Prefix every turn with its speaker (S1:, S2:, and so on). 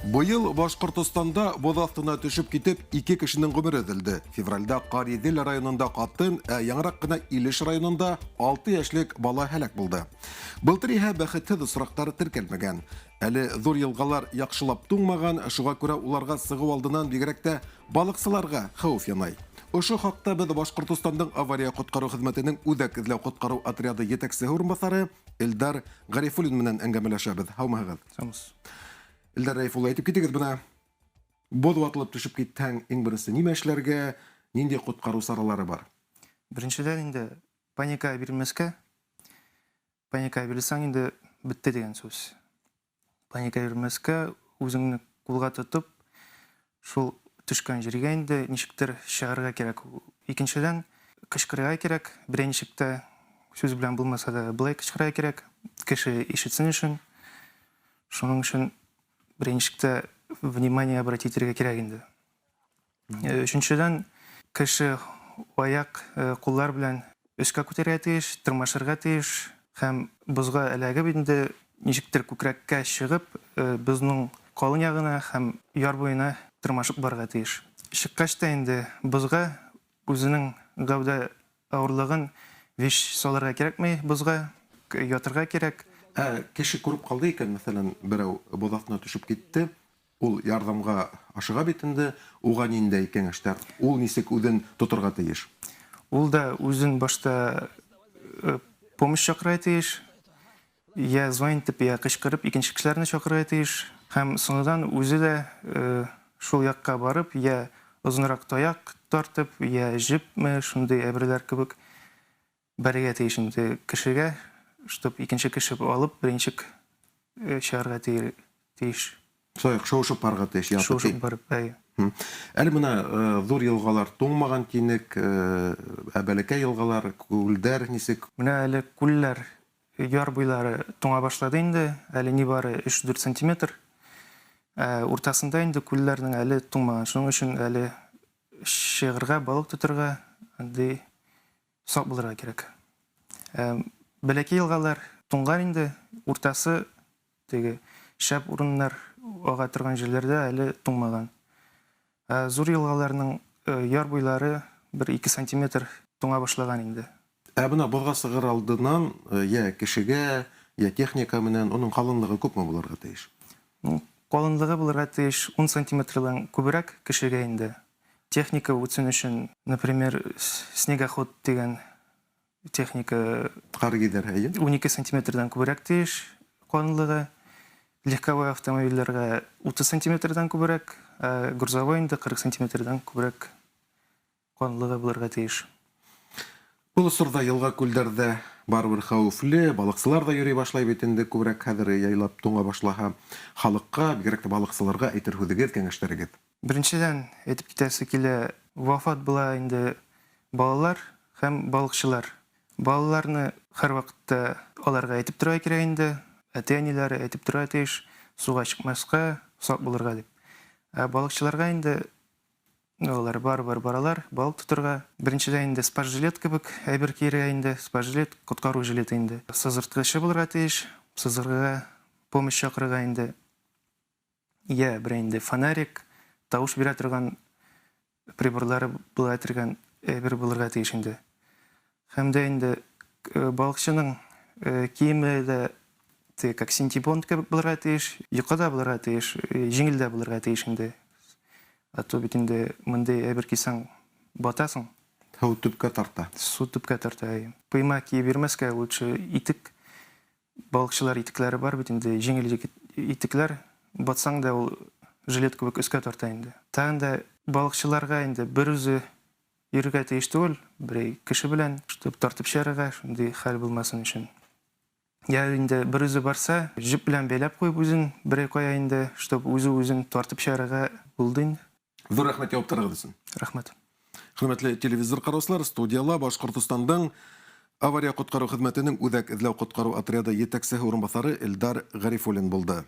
S1: Быйыл Башкортостанда боз астына төшеп китеп 2 кешенең гомере өҙөлдө. Февральдә Каридел районында катын, яңрак кына Илеш районында 6 яшьлек бала һәлак булды. Былтыр иһә бәхетһеҙ осрактар теркәлмәгән. Әле зур елгалар яҡшылап туңмаган, шуға күрә уларга сығыу алдынан бигерәк тә балыҡсыларға хәүеф янай. Ошо хаҡта беҙ Башкортостандың авария ҡотҡарыу хеҙмәтенең үҙәк эҙләү ҡотҡарыу отряды етәксеһе урынбаҫары Илдар Ғарифуллин менән әңгәмәләшәбеҙ. Һаумыһығыҙ. Илдар Ғарифуллин, әйтеп китегеҙ, бына боҙ ватылып төшөп китһәң, иң беренсе нимә эшләргә, ниндәй ҡотҡарыу саралары бар?
S2: Беренчедән инде паника бирмәскә. Паника бирсәң инде бетте дигән сүз. Паника бирмәскә, үзеңне ҡулға тотоп, шул төшкән ергә инде нисектер чыгарга кирәк. Икенчедән, кычкырырга кирәк. Берәй нисек тә сүз белән булмаса да былай кычкырырга кирәк. Кеше ишетсен өчен. Шуның өчен берәй нисек тә внимание обратить итәргә кирәк инде. Өченчедән, кеше аяк, ҡуллар белән өскә күтәрергә тейеш, тырмашырга тейеш һәм бозға эләгеп инде нисектер күкрәккә чыгып, безнең ҡалын ягына һәм яр буена тырмашып барырга тейеш. Чыккач та инде бозға үзенең гәүдә ауырлығын виш салырга кирәкмәй, бозға ятырга кирәк.
S1: Кеше күреп ҡалды икән, мәсәлән, берәү боҙ аҫтына төшөп китте, ул ярҙамға ашыға бит инде, уға ниндәй кәңәштәр? Ул нисек үҙен тоторға тейеш?
S2: Ул да үзен башта помощь чаҡырырға тейеш, я звонить итеп, я ҡышҡырып, икенсе кешеләрне чаҡырырға тейеш, һәм соңынан үзе дә шул яҡҡа барып, я озонораҡ таяҡ тартып, я жипме, шундай әйберҙәр кебек бәрергә тейеш инде кешегә, чтобы икенче кеше алып, беренчек чыгарга тейеш.
S1: Сояҡ шыуышып барырға тейеш.
S2: Шыуышып барып,
S1: Әле бына ҙур йылғалар туңмаған тинек, бәләкәй йылғалар, күлдәр нисек?
S2: Менә әле күлләр, яр буйлары туңа башлады инде, әле ни бары 3-4 сантиметр. Уртасында инде күлләрнең әле туңмаған. Шуның өчен әле чығырға, балыҡ тоторға саҡ булырға кирәк. Бәләкәй йылғалар туңған инде, уртасы шәп урындар ага торган җирләрдә әле туңмаған. Зур йылғаларның яр буйлары 1-2 сантиметр туңа башлаган инде.
S1: Бына боҙға сығыр алдынан, я кешегә, я техника менән, уның ҡалынлығы күпме булырға тейеш?
S2: Ҡалынлығы булырға тейеш 10 сантиметрҙан күберәк кешегә инде. Техника үтсен өчен, например, снегоход дигән техника
S1: ҡар гиҙер,
S2: 12 сантиметрҙан күберәк тейеш ҡалынлығы. Легковой автомобильләргә 30 сантиметрҙан күберәк, грузовой инде 40 сантиметрҙан күберәк ҡалынлығы булырға тейеш.
S1: Был осорҙа йылға күлдәрҙә барыбер хәүефле, балыҡсылар да йөрөй башлай бит инде, күберәк хәҙер яйлап туңа башлаһа, халыҡҡа, бигерәк тә балыҡсыларға әйтер һүҙегеҙ, кәңәштәрегеҙ?
S2: Беренчедән, әйтеп китәсе килә, вафат була инде балалар һәм балыҡсылар. Балаларны һәр ваҡытта аларға әйтеп торырға кирәк инде, әтә-әниләре әйтеп торырға тейеш, суға чыҡмаҫҡа, саҡ булырға дип. Балыҡсыларға инде олар барыбер баралар, балыҡ тоторға. Беренчедән инде спас-жилет кебек әйбер кейергә инде, спас-жилет, ҡотҡарыу жилеты инде. Сызыртҡысы булырға тейеш, сызырға помощь чаҡырырға инде. Я берәй инде фонарик, тауыш бирә торган приборлары була торган әйбер булырға тейеш инде. Һәм дә инде балыҡсының киеме дә как синтепон кебек булырға тейеш, йоҡада булырға тейеш, еңел дә булырға тейеш инде. То бит инде мындай әйбер кисәң батасың.
S1: Һыу төпкә тарта.
S2: Су төпкә тарта. Пыйма киеп бирмәскә, лучше итек. Балыҡсылар итекләре бар бит инде, еңел итекләр. Батсаң да ул жилет кебек өскә тарта инде. Тагын да балыҡсыларға инде бер үзе йөрөргә тейеш түгел, берәй кеше белән тартып чыгарырга, шундай хәл булмасын өчен. Я инде бер үзе барса, жип белән бәйләп ҡуйып үзен берәй ҡая инде, чтобы үзе-үзен тартып чыгарырга булды инде.
S1: Ҙур рәхмәт яуаптарығыҙ өсөн.
S2: Рәхмәт.
S1: Хөрмәтле телевизор ҡараусылар, студияла Башҡортостандың авария ҡотҡарыу хеҙмәтенең үҙәк эҙләү ҡотҡарыу отряды етәксеһе урынбаҫары Илдар Ғарифуллин булды.